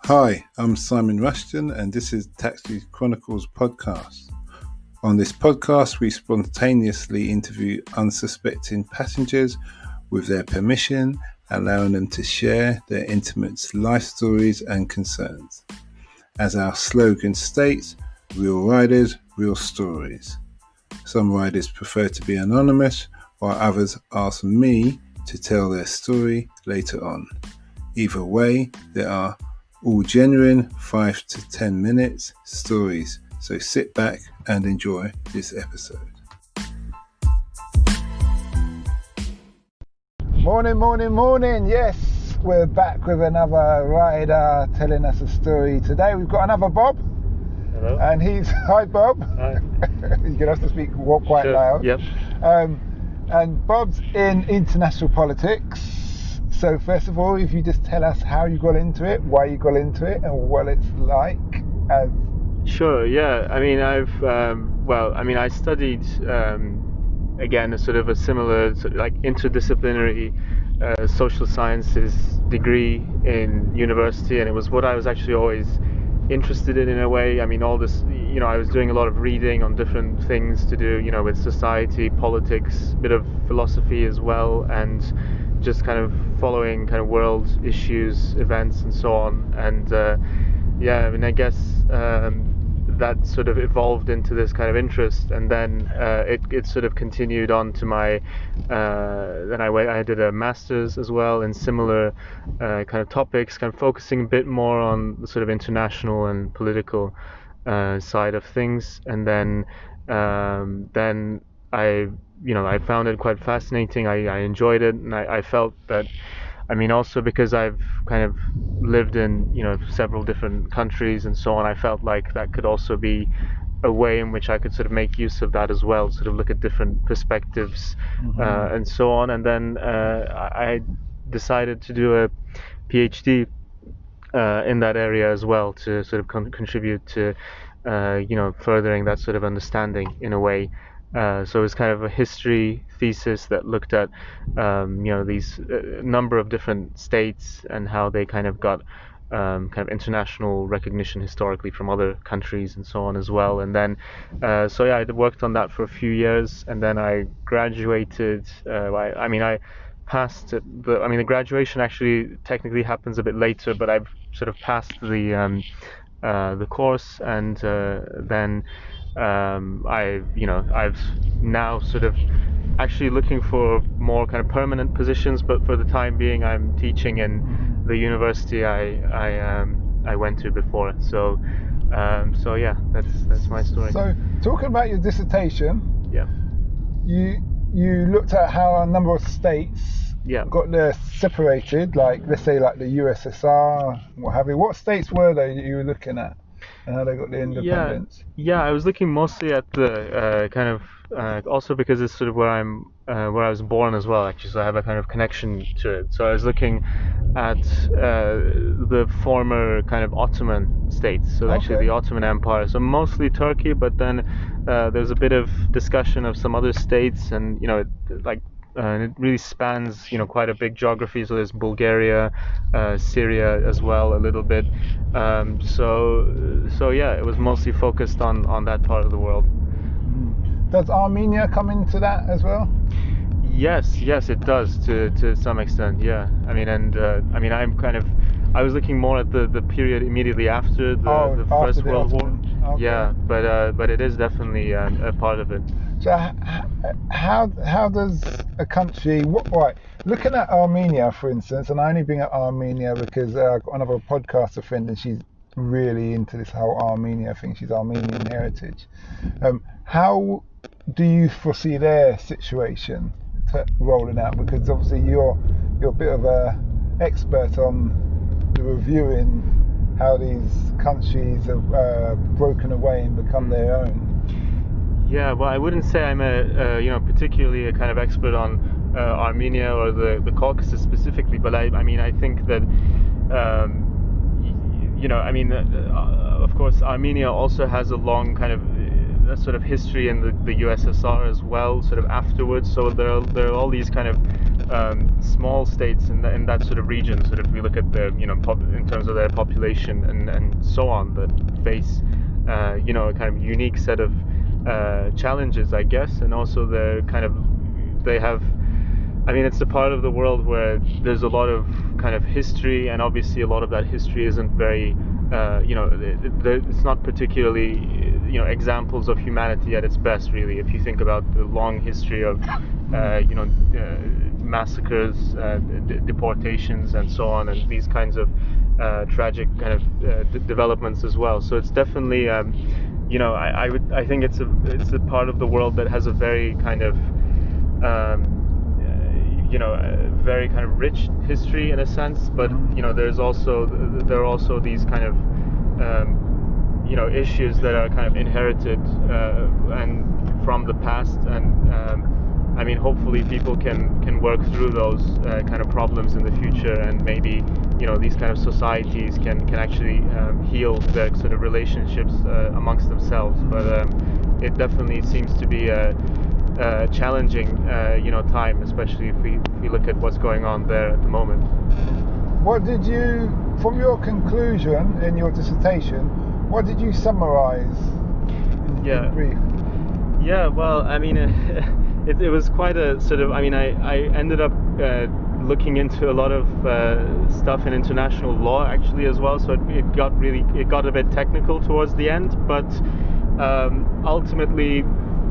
Hi, I'm Simon Rushton, and this is Taxi Chronicles podcast. On this podcast, we spontaneously interview unsuspecting passengers with their permission, allowing them to share their intimate life stories and concerns. As our slogan states, real riders, real stories. Some riders prefer to be anonymous, while others ask me to tell their story later on. Either way, there are all genuine 5 to 10 minutes stories, so sit back and enjoy this episode. Morning. Yes, we're back with another rider telling us a story. Today we've got another Bob. Hello. And hi Bob. Hi. You're going to have to speak quite loud. Yep. And Bob's in international politics. So first of all, if you just tell us how you got into it, why you got into it, and what it's like. Sure. Yeah. I mean, I studied again a sort of a similar like interdisciplinary social sciences degree in university, and it was what I was actually always interested in a way. I mean, all this, I was doing a lot of reading on different things to do, with society, politics, a bit of philosophy as well, and just kind of following kind of world issues, events, and so on. And I guess that sort of evolved into this kind of interest, and then it sort of continued on to my. Then I did a master's as well in similar kind of topics, kind of focusing a bit more on the sort of international and political side of things, and then I found it quite fascinating. I enjoyed it, and I felt that, also because I've kind of lived in, several different countries and so on, I felt like that could also be a way in which I could sort of make use of that as well, sort of look at different perspectives, and so on. And then I decided to do a PhD in that area as well, to sort of contribute to, furthering that sort of understanding in a way. So it was kind of a history thesis that looked at, these number of different states and how they kind of got kind of international recognition historically from other countries and so on as well. And then, I worked on that for a few years, and then I graduated. I passed it. The graduation actually technically happens a bit later, but I've sort of passed the course, and then. I've now sort of actually looking for more kind of permanent positions, but for the time being, I'm teaching in the university I went to before. So that's my story. So talking about your dissertation, yeah, you looked at how a number of states got separated, like let's say like the USSR, what have you. What states were they that you were looking at? And how they got the independence? Yeah, I was looking mostly at the kind of also because it's sort of where I was born as well, actually, so I have a kind of connection to it. So I was looking at the former kind of Ottoman states, so actually the Ottoman Empire, so mostly Turkey, but then there's a bit of discussion of some other states, and and it really spans, quite a big geography. So there's Bulgaria, Syria as well, a little bit. It was mostly focused on that part of the world. Does Armenia come into that as well? Yes, it does to some extent. Yeah, I was looking more at the period immediately after the First World War. Okay. Yeah, but it is definitely a part of it. So how does a country, looking at Armenia, for instance, and I only bring up Armenia because I've got another podcaster friend and she's really into this whole Armenia thing. She's Armenian heritage. How do you foresee their situation rolling out? Because obviously you're a bit of a expert on the reviewing how these countries have broken away and become their own. Yeah, well, I wouldn't say I'm particularly a kind of expert on Armenia or the Caucasus specifically, but I think that of course Armenia also has a long kind of sort of history in the USSR as well, sort of afterwards. So there are all these kind of small states in that sort of region, sort of if we look at the, in terms of their population and so on, that face, a kind of unique set of challenges, I guess, and also they have, I mean, it's a part of the world where there's a lot of kind of history, and obviously a lot of that history isn't very, it's not particularly, examples of humanity at its best, really. If you think about the long history of, massacres, deportations, and so on, and these kinds of tragic kind of developments as well. So it's definitely, I think it's a part of the world that has a very kind of, a very kind of rich history in a sense, but there are also these kind of issues that are kind of inherited and from the past, and I mean, hopefully people can work through those kind of problems in the future, and maybe these kind of societies can actually heal their sort of relationships amongst themselves. But it definitely seems to be a challenging time, especially if we look at what's going on there at the moment. What did you, from your conclusion in your dissertation, what did you summarize in brief? Yeah, well, I mean, it was quite a sort of, I mean, I ended up looking into a lot of stuff in international law actually as well, so it got a bit technical towards the end, but ultimately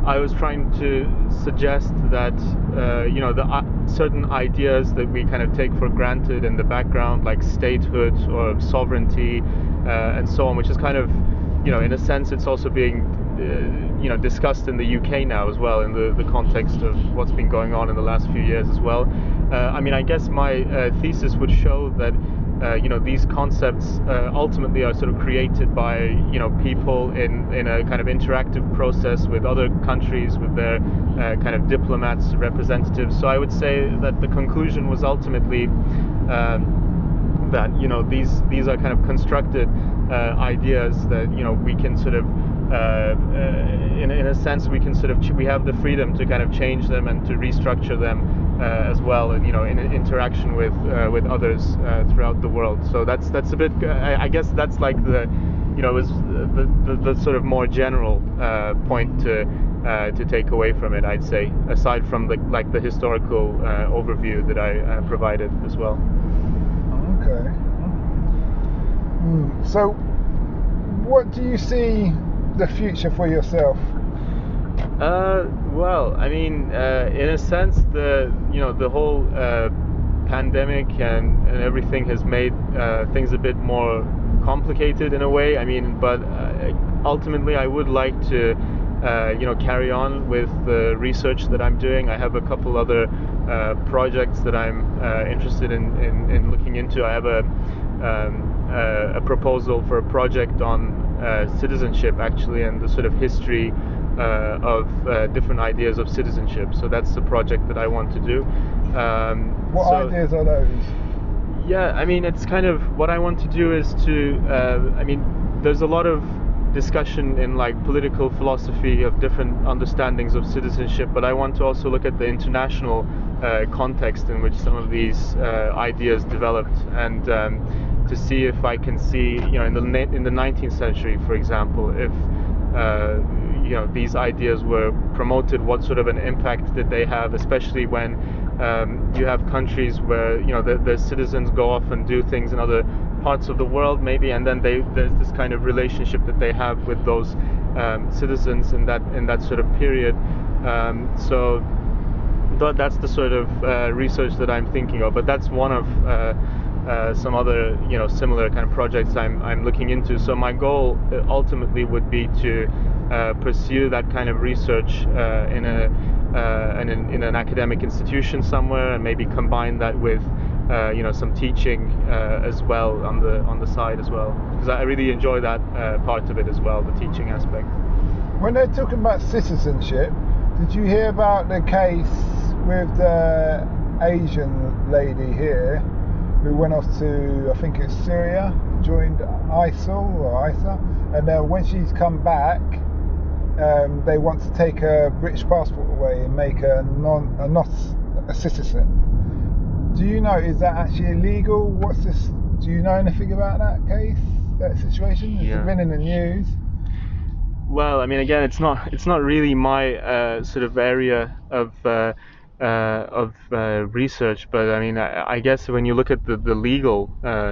I was trying to suggest that the certain ideas that we kind of take for granted in the background, like statehood or sovereignty and so on, which is kind of, in a sense, it's also being discussed in the UK now as well, in the context of what's been going on in the last few years as well. I mean, I guess my thesis would show that these concepts ultimately are sort of created by people in a kind of interactive process with other countries, with their kind of diplomats, representatives. So I would say that the conclusion was ultimately that these are kind of constructed ideas that we can sort of in a sense we have the freedom to kind of change them and to restructure them as well, and in interaction with others throughout the world. So that's a bit, I guess that's like the is the sort of more general point to take away from it, I'd say, aside from the historical overview that I provided as well. Okay. So what do you see the future for yourself? Well, I mean, in a sense, the whole pandemic and everything has made things a bit more complicated in a way. I mean, but ultimately, I would like to carry on with the research that I'm doing. I have a couple other projects that I'm interested in looking into. I have a proposal for a project on citizenship, actually, and the sort of history of different ideas of citizenship. So that's the project that I want to do. What ideas are those? Yeah, I mean, it's kind of what I want to do is to, I mean, there's a lot of discussion in like political philosophy of different understandings of citizenship, but I want to also look at the international context in which some of these ideas developed, and to see if I can see, in the 19th century, for example, if these ideas were promoted, what sort of an impact did they have, especially when you have countries where the citizens go off and do things in other parts of the world maybe, and then there's this kind of relationship that they have with those citizens in that sort of period. So that's the sort of research that I'm thinking of, but that's one of some other similar kind of projects I'm looking into. So my goal ultimately would be to pursue that kind of research in an academic institution somewhere, and maybe combine that with some teaching as well on the side as well, because I really enjoy that part of it as well, the teaching aspect. When they're talking about citizenship, did you hear about the case with the Asian lady here who went off to, I think it's Syria, joined ISIL, and then when she's come back, they want to take her British passport away and make her not a citizen. Do you know, is that actually illegal? What's this? Do you know anything about that case, that situation? Has it been in the news? Well, I mean, again, it's not really my sort of area of research, but I mean, I guess when you look at the legal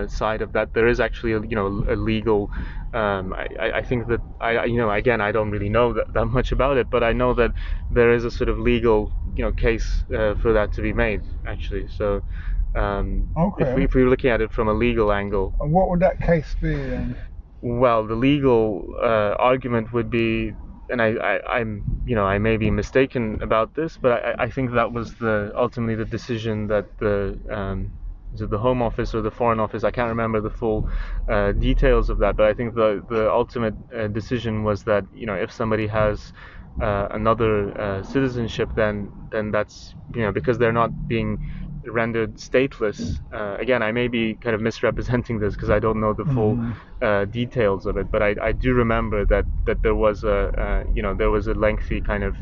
side of that, there is actually a legal. I think that again, I don't really know that much about it, but I know that there is a sort of legal case for that to be made actually. So Okay. if we're looking at it from a legal angle. And what would that case be then? Well, the legal argument would be, and I may be mistaken about this, but I think that was ultimately the decision that is it the Home Office or the Foreign Office? I can't remember the full details of that, but I think the ultimate decision was that if somebody has another citizenship, then that's because they're not being rendered stateless. Again, I may be kind of misrepresenting this because I don't know the full details of it, but I do remember that there was a lengthy kind of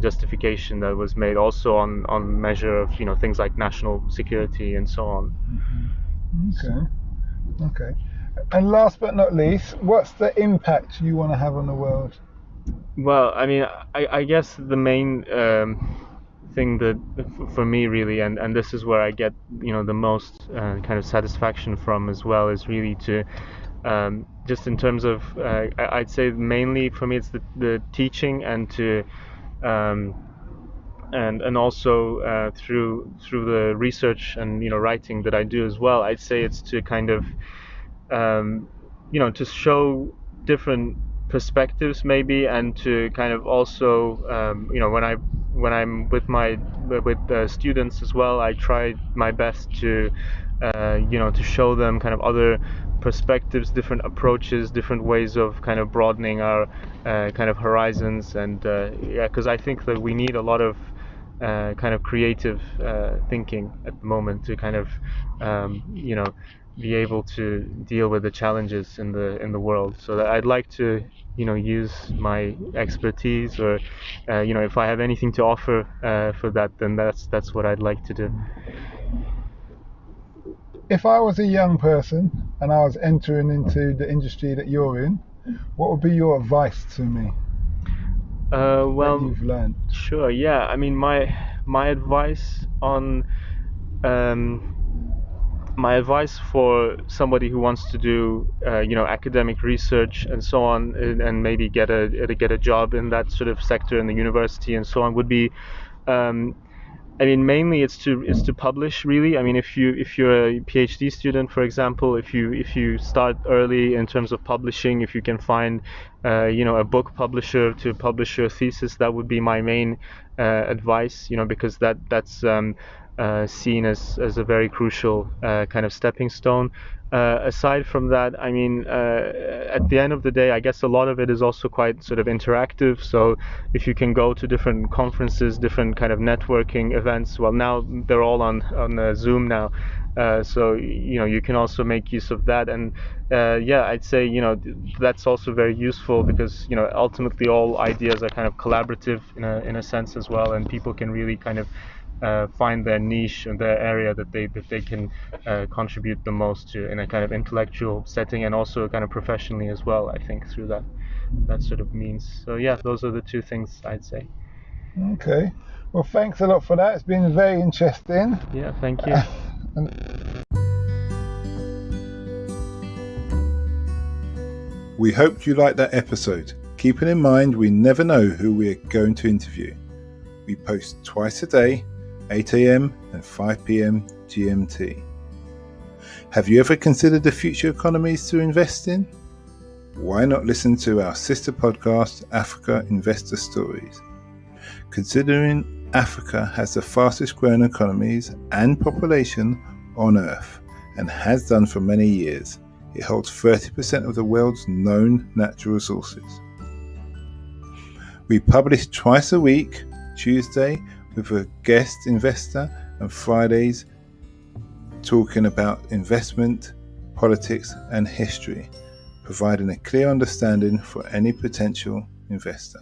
justification that was made also on measure of things like national security and so on. Okay. And last but not least, what's the impact you want to have on the world? Well, I mean, I guess the main thing that for me really, and this is where I get the most kind of satisfaction from as well, is really to just in terms of I'd say mainly for me it's the teaching and to and also through the research and writing that I do as well. I'd say it's to kind of to show different perspectives maybe, and to kind of also when I'm with students as well, I try my best to to show them kind of other perspectives, different approaches, different ways of kind of broadening our kind of horizons, and because I think that we need a lot of kind of creative thinking at the moment to kind of be able to deal with the challenges in the world. So that I'd like to use my expertise, or if I have anything to offer for that, then that's what I'd like to do. If I was a young person and I was entering into the industry that you're in, what would be your advice to me? Well, that you've learned? Sure, yeah. I mean, my advice on my advice for somebody who wants to do academic research and so on, and maybe get a job in that sort of sector in the university and so on, would be I mean, mainly it's to publish, really. I mean, if you're a PhD student, for example, if you start early in terms of publishing, if you can find a book publisher to publish your thesis, that would be my main advice. Because that's seen as a very crucial kind of stepping stone. Aside from that, I mean, at the end of the day, I guess a lot of it is also quite sort of interactive. So if you can go to different conferences, different kind of networking events, well, now they're all on Zoom now. So you can also make use of that, and I'd say that's also very useful, because ultimately all ideas are kind of collaborative in a sense as well, and people can really kind of find their niche and their area that they can contribute the most to in a kind of intellectual setting, and also kind of professionally as well, I think, through that sort of means. So yeah, those are the two things I'd say. Okay, well, thanks a lot for that. It's been very interesting. Yeah, thank you. We hoped you liked that episode. Keeping in mind, we never know who we're going to interview. We post twice a day, 8 a.m. and 5 p.m. GMT. Have you ever considered the future economies to invest in? Why not listen to our sister podcast, Africa Investor Stories? Considering Africa has the fastest growing economies and population on Earth, and has done for many years, it holds 30% of the world's known natural resources. We publish twice a week, Tuesday with a guest investor, and Fridays talking about investment, politics and history, providing a clear understanding for any potential investor.